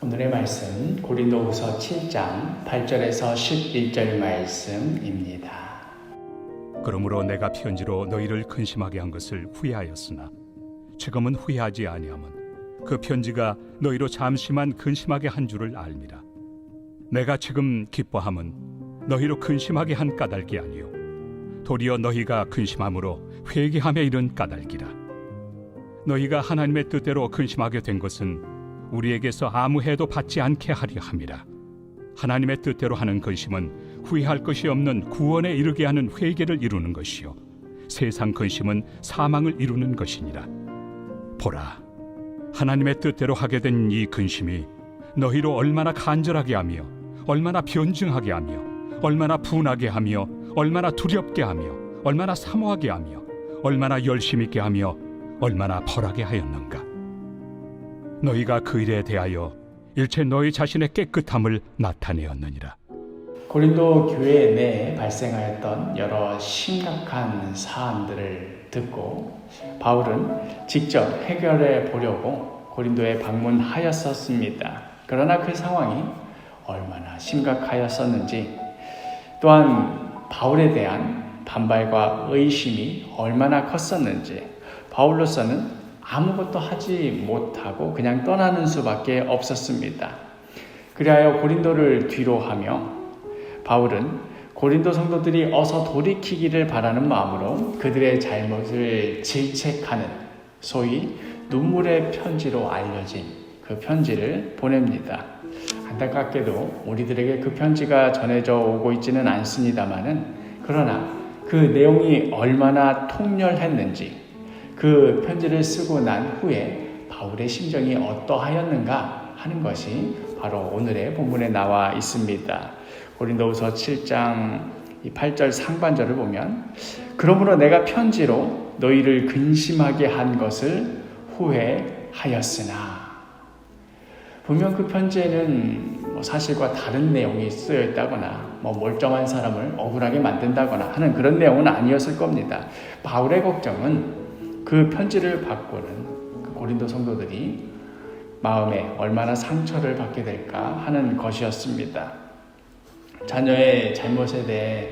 오늘의 말씀 고린도후서 7장 8절에서 11절 말씀입니다. 그러므로 내가 편지로 너희를 근심하게 한 것을 후회하였으나 지금은 후회하지 아니함은 그 편지가 너희로 잠시만 근심하게 한 줄을 알미라. 내가 지금 기뻐함은 너희로 근심하게 한 까닭이 아니요 도리어 너희가 근심함으로 회개함에 이른 까닭이라. 너희가 하나님의 뜻대로 근심하게 된 것은 우리에게서 아무 해도 받지 않게 하려 함이라. 하나님의 뜻대로 하는 근심은 후회할 것이 없는 구원에 이르게 하는 회개를 이루는 것이요 세상 근심은 사망을 이루는 것이니라. 보라, 하나님의 뜻대로 하게 된 이 근심이 너희로 얼마나 간절하게 하며 얼마나 변증하게 하며 얼마나 분하게 하며 얼마나 두렵게 하며 얼마나 사모하게 하며 얼마나 열심 있게 하며 얼마나 벌하게 하였는가. 너희가 그 일에 대하여 일체 너희 자신의 깨끗함을 나타내었느니라. 고린도 교회 내에 발생하였던 여러 심각한 사안들을 듣고 바울은 직접 해결해 보려고 고린도에 방문하였었습니다. 그러나 그 상황이 얼마나 심각하였었는지, 또한 바울에 대한 반발과 의심이 얼마나 컸었는지, 바울로서는 아무것도 하지 못하고 그냥 떠나는 수밖에 없었습니다. 그리하여 고린도를 뒤로하며 바울은 고린도 성도들이 어서 돌이키기를 바라는 마음으로 그들의 잘못을 질책하는 소위 눈물의 편지로 알려진 그 편지를 보냅니다. 안타깝게도 우리들에게 그 편지가 전해져 오고 있지는 않습니다만은, 그러나 그 내용이 얼마나 통렬했는지, 그 편지를 쓰고 난 후에 바울의 심정이 어떠하였는가 하는 것이 바로 오늘의 본문에 나와 있습니다. 고린도후서 7장 8절 상반절을 보면, 그러므로 내가 편지로 너희를 근심하게 한 것을 후회하였으나, 분명 그 편지에는 사실과 다른 내용이 쓰여 있다거나 멀쩡한 사람을 억울하게 만든다거나 하는 그런 내용은 아니었을 겁니다. 바울의 걱정은 그 편지를 받고는 그 고린도 성도들이 마음에 얼마나 상처를 받게 될까 하는 것이었습니다. 자녀의 잘못에 대해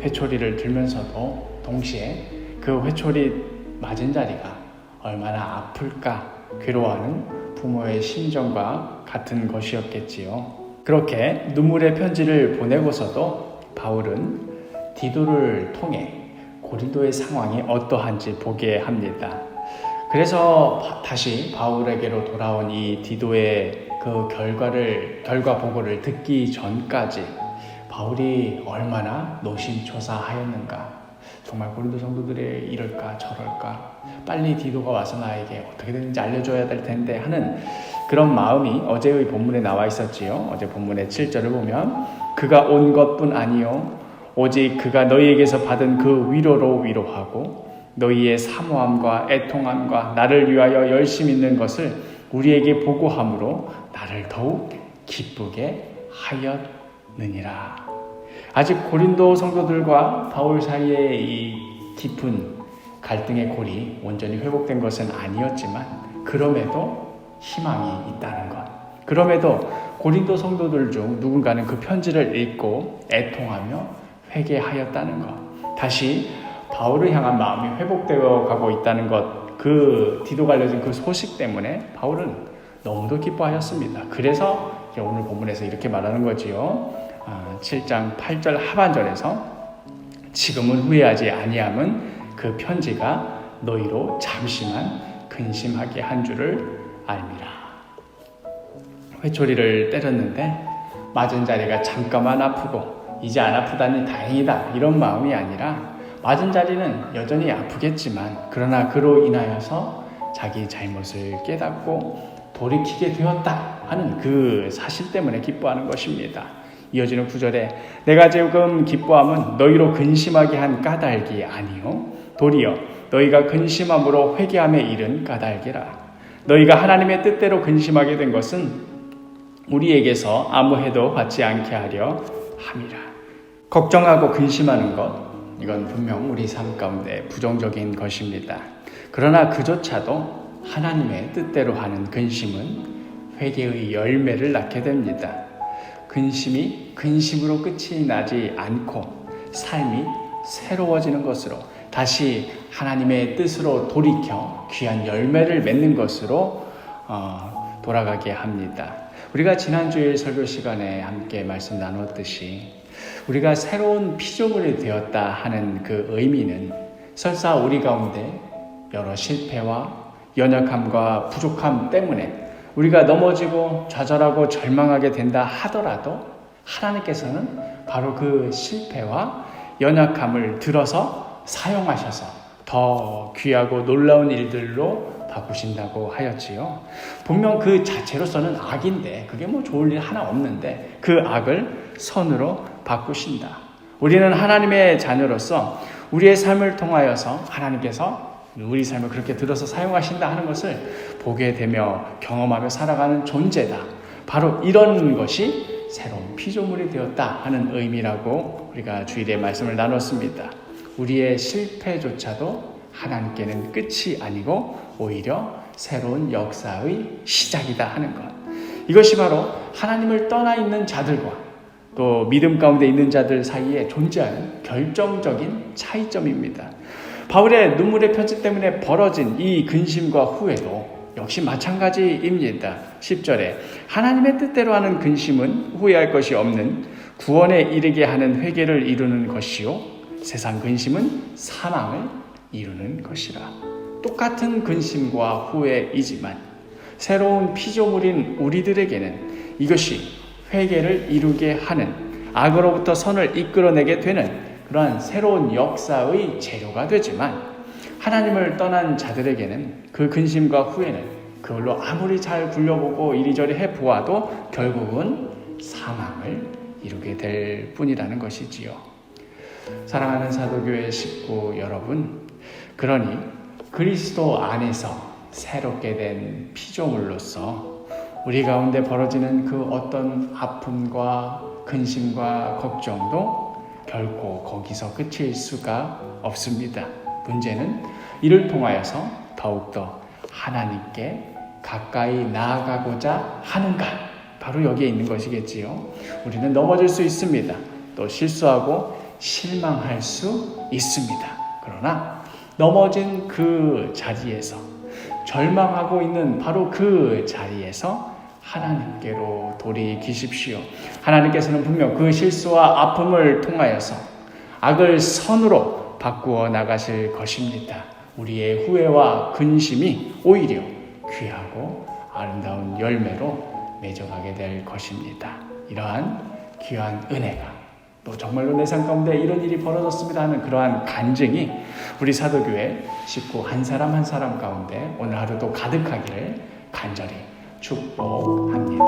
회초리를 들면서도 동시에 그 회초리 맞은 자리가 얼마나 아플까 괴로워하는 부모의 심정과 같은 것이었겠지요. 그렇게 눈물의 편지를 보내고서도 바울은 디도를 통해 고린도의 상황이 어떠한지 보게 합니다. 그래서 다시 바울에게로 돌아온 이 디도의 그 결과 보고를 듣기 전까지 바울이 얼마나 노심초사하였는가. 정말 고린도 성도들이 이럴까 저럴까, 빨리 디도가 와서 나에게 어떻게 되는지 알려줘야 될 텐데 하는 그런 마음이 어제의 본문에 나와 있었지요. 어제 본문의 7절을 보면, 그가 온 것뿐 아니요 오직 그가 너희에게서 받은 그 위로로 위로하고 너희의 사모함과 애통함과 나를 위하여 열심 있는 것을 우리에게 보고함으로 나를 더욱 기쁘게 하였느니라. 아직 고린도 성도들과 바울 사이의 이 깊은 갈등의 골이 온전히 회복된 것은 아니었지만, 그럼에도 희망이 있다는 것, 그럼에도 고린도 성도들 중 누군가는 그 편지를 읽고 애통하며 회개하였다는 것, 다시 바울을 향한 마음이 회복되어 가고 있다는 것, 그 디도가 알려진 그 소식 때문에 바울은 너무도 기뻐하였습니다. 그래서 오늘 본문에서 이렇게 말하는 거지요. 7장 8절 하반절에서 지금은 후회하지 아니함은 그 편지가 너희로 잠시만 근심하게 한 줄을 알미라. 회초리를 때렸는데 맞은 자리가 잠깐만 아프고 이제 안 아프다니 다행이다, 이런 마음이 아니라 맞은 자리는 여전히 아프겠지만 그러나 그로 인하여서 자기 잘못을 깨닫고 돌이키게 되었다 하는 그 사실 때문에 기뻐하는 것입니다. 이어지는 9절에 내가 지금 기뻐함은 너희로 근심하게 한 까닭이 아니요 도리어 너희가 근심함으로 회개함에 이른 까닭이라. 너희가 하나님의 뜻대로 근심하게 된 것은 우리에게서 아무 해도 받지 않게 하려 함이라. 걱정하고 근심하는 것, 이건 분명 우리 삶 가운데 부정적인 것입니다. 그러나 그조차도 하나님의 뜻대로 하는 근심은 회개의 열매를 낳게 됩니다. 근심이 근심으로 끝이 나지 않고 삶이 새로워지는 것으로 다시 하나님의 뜻으로 돌이켜 귀한 열매를 맺는 것으로 돌아가게 합니다. 우리가 지난주일 설교 시간에 함께 말씀 나눴듯이 우리가 새로운 피조물이 되었다 하는 그 의미는 설사 우리 가운데 여러 실패와 연약함과 부족함 때문에 우리가 넘어지고 좌절하고 절망하게 된다 하더라도 하나님께서는 바로 그 실패와 연약함을 들어서 사용하셔서 더 귀하고 놀라운 일들로 바꾸신다고 하였지요. 분명 그 자체로서는 악인데 그게 뭐 좋을 일 하나 없는데 그 악을 선으로 바꾸신다. 우리는 하나님의 자녀로서 우리의 삶을 통하여서 하나님께서 우리 삶을 그렇게 들어서 사용하신다 하는 것을 보게 되며 경험하며 살아가는 존재다. 바로 이런 것이 새로운 피조물이 되었다 하는 의미라고 우리가 주일에 말씀을 나눴습니다. 우리의 실패조차도 하나님께는 끝이 아니고 오히려 새로운 역사의 시작이다 하는 것. 이것이 바로 하나님을 떠나 있는 자들과 또 믿음 가운데 있는 자들 사이에 존재하는 결정적인 차이점입니다. 바울의 눈물의 편지 때문에 벌어진 이 근심과 후회도 역시 마찬가지입니다. 10절에 하나님의 뜻대로 하는 근심은 후회할 것이 없는 구원에 이르게 하는 회개를 이루는 것이요 세상 근심은 사망을 이루는 것이라. 똑같은 근심과 후회이지만 새로운 피조물인 우리들에게는 이것이 회개를 이루게 하는 악으로부터 선을 이끌어내게 되는 그러한 새로운 역사의 재료가 되지만 하나님을 떠난 자들에게는 그 근심과 후회는 그걸로 아무리 잘 굴려보고 이리저리 해보아도 결국은 사망을 이루게 될 뿐이라는 것이지요. 사랑하는 사도교회 식구 여러분, 그러니 그리스도 안에서 새롭게 된 피조물로서 우리 가운데 벌어지는 그 어떤 아픔과 근심과 걱정도 결코 거기서 끝일 수가 없습니다. 문제는 이를 통하여서 더욱더 하나님께 가까이 나아가고자 하는가? 바로 여기에 있는 것이겠지요. 우리는 넘어질 수 있습니다. 또 실수하고 실망할 수 있습니다. 그러나 넘어진 그 자리에서 절망하고 있는 바로 그 자리에서 하나님께로 돌이키십시오. 하나님께서는 분명 그 실수와 아픔을 통하여서 악을 선으로 바꾸어 나가실 것입니다. 우리의 후회와 근심이 오히려 귀하고 아름다운 열매로 맺어가게 될 것입니다. 이러한 귀한 은혜가 또 정말로 내 삶 가운데 이런 일이 벌어졌습니다 하는 그러한 간증이 우리 사도교회 식구 한 사람 한 사람 가운데 오늘 하루도 가득하기를 간절히 축복합니다.